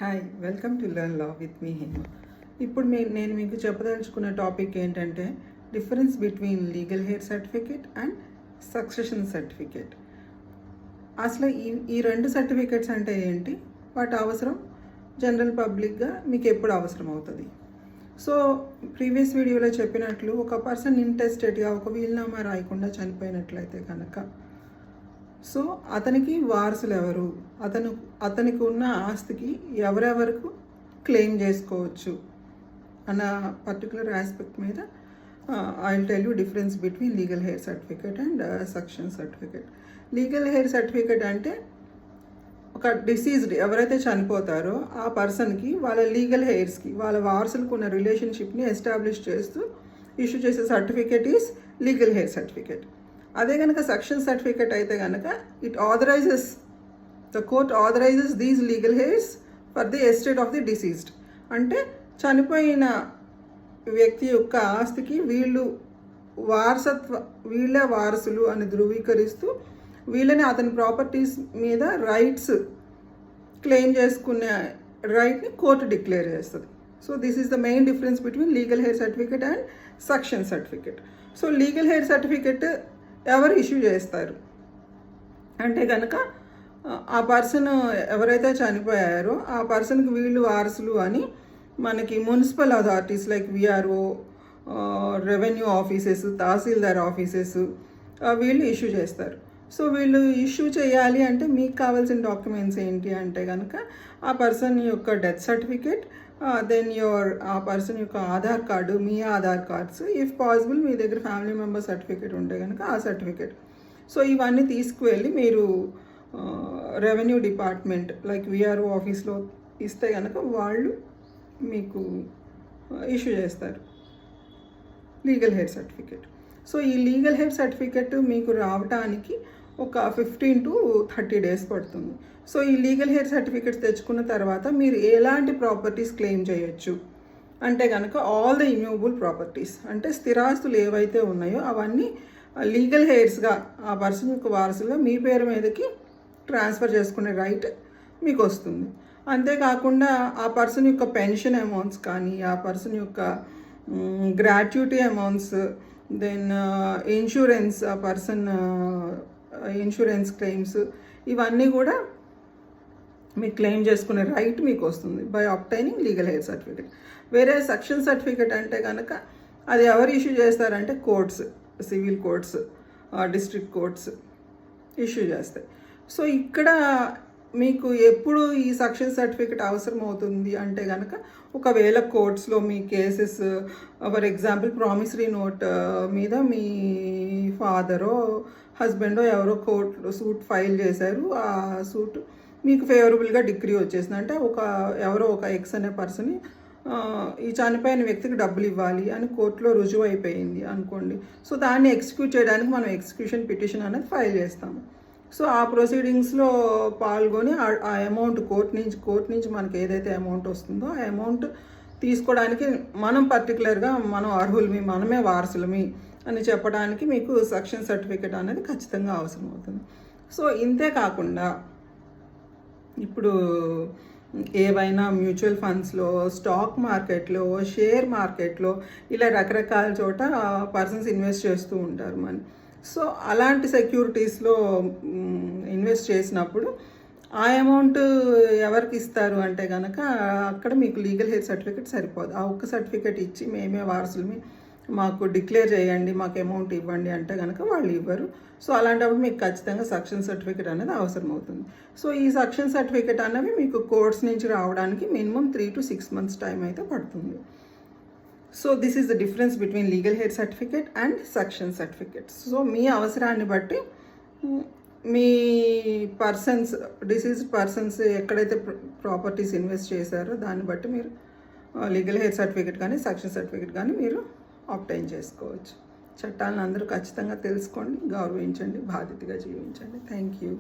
Hi, welcome to learn law with me Hema. ఇప్పుడు నేను మీకు చెప్పదలుచుకున్న టాపిక్ ఏంటంటే difference between legal heir certificate and succession certificate. అసలు ఈ రెండు సర్టిఫికేట్స్ అంటే ఏంటి, వాటి అవసరం జనరల్ పబ్లిక్గా మీకు ఎప్పుడు అవసరం అవుతుంది. సో ప్రీవియస్ వీడియోలో చెప్పినట్లు ఒక పర్సన్ ఇంటెస్టెడ్గా ఒక వీలునామా రాయకుండా చనిపోయినట్లయితే కనుక సో అతనికి వారసులు ఎవరు, అతనికి ఉన్న ఆస్తికి ఎవరెవరకు క్లెయిమ్ చేసుకోవచ్చు అన్న పర్టికులర్ ఆస్పెక్ట్ మీద I will tell you difference between legal heir certificate and succession certificate. Legal heir certificate అంటే ఒక డిసీజ్డ్ ఎవరైతే చనిపోతారో ఆ పర్సన్కి వాళ్ళ లీగల్ హెయిర్స్కి వాళ్ళ వారసులకు ఉన్న రిలేషన్షిప్ని ఎస్టాబ్లిష్ చేస్తూ ఇష్యూ చేసే certificate is legal heir certificate. అదే కనుక సక్సెషన్ సర్టిఫికేట్ అయితే కనుక the court authorises these legal hairs for the estate of the deceased. అంటే చనిపోయిన వ్యక్తి యొక్క ఆస్తికి వీళ్ళే వారసులు అని ధృవీకరిస్తూ వీళ్ళని అతని ప్రాపర్టీస్ మీద రైట్స్ క్లెయిమ్ చేసుకునే రైట్ని కోర్టు డిక్లేర్ చేస్తుంది. So this is the main difference between legal heir certificate and succession certificate. So legal heir certificate ఎవరు ఇష్యూ చేస్తారు అంటే కనుక ఆ పర్సన్ ఎవరైతే చనిపోయారో ఆ పర్సన్కి వీళ్ళు వారసులు అని మనకి municipal authorities like VRO, revenue offices, tahsildar offices వీళ్ళు ఇష్యూ చేస్తారు. సో వీళ్ళు ఇష్యూ చేయాలి అంటే మీకు కావాల్సిన డాక్యుమెంట్స్ ఏంటి అంటే కనుక ఆ పర్సన్ యొక్క డెత్ సర్టిఫికేట్, దెన్ ఆ పర్సన్ యొక్క ఆధార్ కార్డు, మీ ఆధార్ కార్డ్స్, ఇఫ్ పాసిబుల్ మీ దగ్గర ఫ్యామిలీ మెంబర్ సర్టిఫికేట్ ఉంటే కనుక ఆ సర్టిఫికేట్. సో ఇవన్నీ తీసుకువెళ్ళి మీరు రెవెన్యూ డిపార్ట్మెంట్ లైక్ విఆర్ఓ ఆఫీస్లో ఇస్తే కనుక వాళ్ళు మీకు ఇష్యూ చేస్తారు లీగల్ హెయిర్ సర్టిఫికేట్. సో ఈ లీగల్ హెయిర్ సర్టిఫికేట్ మీకు రావడానికి ఒక 15 to 30 days పడుతుంది. సో ఈ లీగల్ హెయిర్ సర్టిఫికేట్స్ తెచ్చుకున్న తర్వాత మీరు ఎలాంటి ప్రాపర్టీస్ క్లెయిమ్ చేయొచ్చు అంటే కనుక ఆల్ ద ఇమ్యూవబుల్ ప్రాపర్టీస్, అంటే స్థిరాస్తులు ఏవైతే ఉన్నాయో అవన్నీ లీగల్ హెయిర్స్గా ఆ పర్సన్ యొక్క వారసులుగా మీ పేరు మీదకి ట్రాన్స్ఫర్ చేసుకునే రైట్ మీకు వస్తుంది. అంతేకాకుండా ఆ పర్సన్ యొక్క పెన్షన్ అమౌంట్స్ కానీ, ఆ పర్సన్ యొక్క గ్రాట్యుటీ అమౌంట్స్, దెన్ ఇన్సూరెన్స్, ఆ పర్సన్ ఇన్సూరెన్స్ క్లెయిమ్స్, ఇవన్నీ కూడా మీకు క్లెయిమ్ చేసుకునే రైట్ మీకు వస్తుంది బై అబ్టైనింగ్ లీగల్ హెయిర్ సర్టిఫికేట్. వేరే సక్సెషన్ సర్టిఫికేట్ అంటే కనుక అది ఎవరు ఇష్యూ చేస్తారంటే courts, civil courts, district courts issue చేస్తాయి. సో ఇక్కడ మీకు ఎప్పుడు ఈ సక్సెషన్ సర్టిఫికేట్ అవసరం అవుతుంది అంటే కనుక ఒకవేళ కోర్ట్స్లో మీ cases, for example promissory note మీద మీ ఫాదరో హస్బెండో ఎవరో కోర్టులో సూట్ ఫైల్ చేశారు, ఆ సూట్ మీకు ఫేవరబుల్గా డిగ్రీ వచ్చేసింది. అంటే ఎవరో ఒక ఎక్స్ అనే పర్సన్ ఈ చనిపోయిన వ్యక్తికి డబ్బులు ఇవ్వాలి అని కోర్టులో రుజువు అయిపోయింది అనుకోండి. సో దాన్ని ఎగ్జిక్యూట్ చేయడానికి మనం ఎగ్జిక్యూషన్ పిటిషన్ అనేది ఫైల్ చేస్తాము. సో ఆ ప్రొసీడింగ్స్లో పాల్గొని ఆ అమౌంట్ కోర్ట్ నుంచి మనకి ఏదైతే అమౌంట్ వస్తుందో ఆ అమౌంట్ తీసుకోవడానికి మనం పర్టికులర్గా మనం అర్హులమి, మనమే వారసులమి అని చెప్పడానికి మీకు సక్సెషన్ సర్టిఫికేట్ అనేది ఖచ్చితంగా అవసరం అవుతుంది. సో ఇంతే కాకుండా ఇప్పుడు ఏవైనా మ్యూచువల్ ఫండ్స్లో, స్టాక్ మార్కెట్లో, షేర్ మార్కెట్లో ఇలా రకరకాల చోట పర్సన్స్ ఇన్వెస్ట్ చేస్తూ ఉంటారు మనీ. సో అలాంటి సెక్యూరిటీస్లో ఇన్వెస్ట్ చేసినప్పుడు ఆ అమౌంట్ ఎవరికి ఇస్తారు అంటే కనుక అక్కడ మీకు లీగల్ హెయిర్ సర్టిఫికేట్ సరిపోదు. ఆ ఒక్క సర్టిఫికేట్ ఇచ్చి మేమే వారసులమి, మాకు డిక్లేర్ చేయండి, మాకు అమౌంట్ ఇవ్వండి అంటే కనుక వాళ్ళు ఇవ్వరు. సో అలాంటప్పుడు మీకు ఖచ్చితంగా సక్సెషన్ సర్టిఫికేట్ అనేది అవసరం అవుతుంది. సో ఈ సక్సెషన్ సర్టిఫికేట్ అనేవి మీకు కోర్ట్స్ నుంచి రావడానికి మినిమం 3 to 6 months టైం అయితే పడుతుంది. So this is the difference between legal heir certificate and succession certificate. So మీ అవసరాన్ని బట్టి మీ డిసీజ్డ్ పర్సన్స్ ఎక్కడైతే ప్రాపర్టీస్ ఇన్వెస్ట్ చేశారో దాన్ని బట్టి మీరు లీగల్ హెయిర్ సర్టిఫికేట్ కానీ సక్సెషన్ సర్టిఫికేట్ కానీ మీరు ఆబ్టైన్ చేసుకోవచ్చు. చట్టాలను అందరూ ఖచ్చితంగా తెలుసుకోండి, గౌరవించండి, బాధ్యతగా జీవించండి. Thank you.